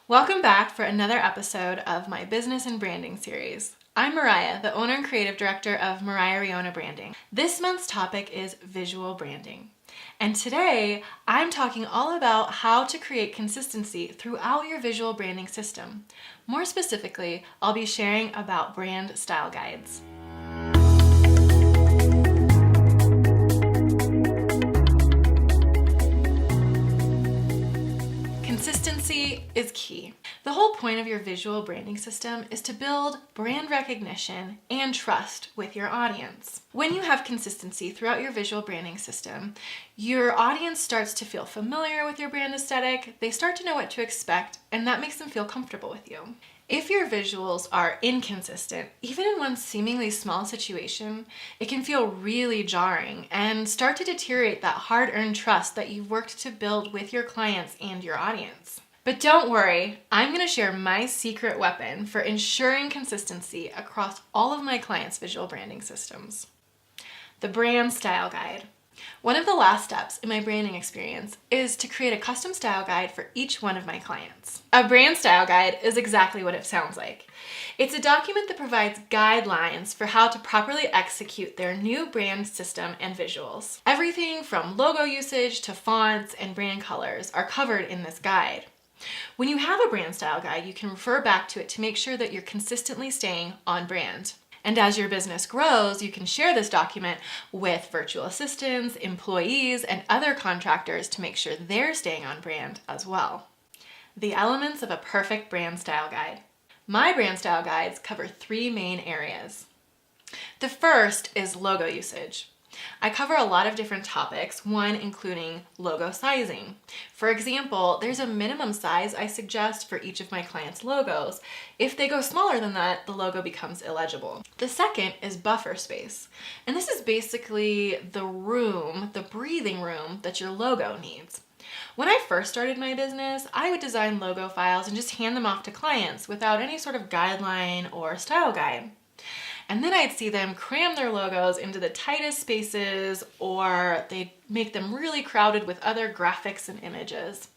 Welcome back for another episode of my business and branding series. I'm Moriah, the owner and creative director of Moriah Riona Branding. This month's topic is visual branding. And today, I'm talking all about how to create consistency throughout your visual branding system. More specifically, I'll be sharing about brand style guides. Consistency is key. The whole point of your visual branding system is to build brand recognition and trust with your audience. When you have consistency throughout your visual branding system, your audience starts to feel familiar with your brand aesthetic, they start to know what to expect, and that makes them feel comfortable with you. If your visuals are inconsistent, even in one seemingly small situation, it can feel really jarring and start to deteriorate that hard-earned trust that you've worked to build with your clients and your audience. But don't worry, I'm going to share my secret weapon for ensuring consistency across all of my clients' visual branding systems. The Brand Style Guide. One of the last steps in my branding experience is to create a custom style guide for each one of my clients. A brand style guide is exactly what it sounds like. It's a document that provides guidelines for how to properly execute their new brand system and visuals. Everything from logo usage to fonts and brand colors are covered in this guide. When you have a brand style guide, you can refer back to it to make sure that you're consistently staying on brand. And as your business grows, you can share this document with virtual assistants, employees, and other contractors to make sure they're staying on brand as well. The elements of a perfect brand style guide. My brand style guides cover three main areas. The first is logo usage. I cover a lot of different topics, one including logo sizing. For example, there's a minimum size I suggest for each of my clients' logos. If they go smaller than that, the logo becomes illegible. The second is buffer space. And this is basically the room, the breathing room that your logo needs. When I first started my business, I would design logo files and just hand them off to clients without any sort of guideline or style guide. And then I'd see them cram their logos into the tightest spaces, or they'd make them really crowded with other graphics and images.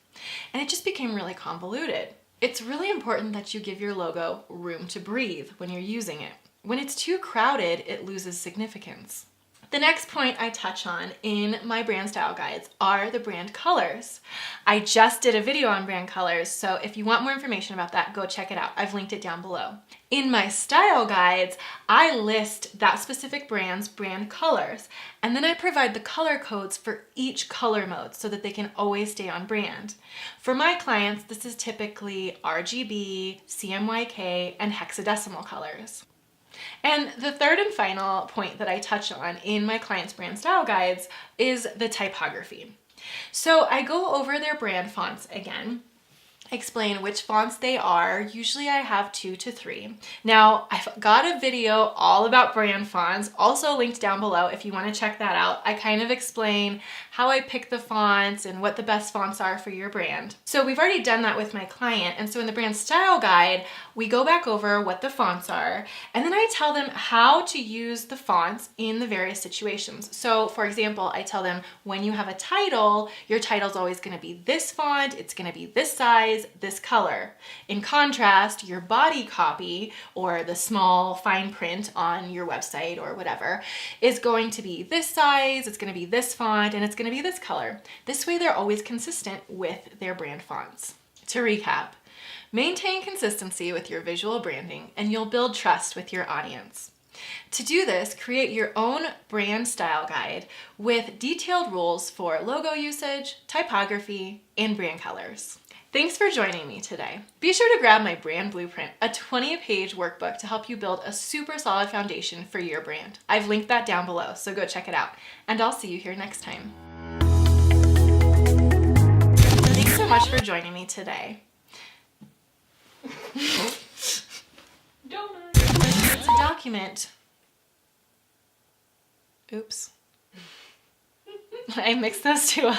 And it just became really convoluted. It's really important that you give your logo room to breathe when you're using it. When it's too crowded, it loses significance. The next point I touch on in my brand style guides are the brand colors. I just did a video on brand colors, so if you want more information about that, go check it out. I've linked it down below. In my style guides, I list that specific brand's brand colors, and then I provide the color codes for each color mode so that they can always stay on brand. For my clients, this is typically RGB, CMYK, and hexadecimal colors. And the third and final point that I touch on in my clients' brand style guides is the typography. So I go over their brand fonts again, explain which fonts they are. Usually I have 2 to 3. Now, I've got a video all about brand fonts, also linked down below if you want to check that out. I kind of explain how I pick the fonts and what the best fonts are for your brand. So we've already done that with my client, and so in the brand style guide, we go back over what the fonts are, and then I tell them how to use the fonts in the various situations. So for example, I tell them when you have a title, your title's always going to be this font, it's going to be this size, this color. In contrast, your body copy or the small fine print on your website or whatever is going to be this size, it's going to be this font, and it's going to be this color. This way they're always consistent with their brand fonts. To recap, maintain consistency with your visual branding and you'll build trust with your audience. To do this, create your own brand style guide with detailed rules for logo usage, typography, and brand colors. Thanks for joining me today. Be sure to grab my brand blueprint, a 20-page workbook to help you build a super solid foundation for your brand. I've linked that down below, so go check it out. And I'll see you here next time. Thanks so much for joining me today. It's a document. Oops. I mixed those two up.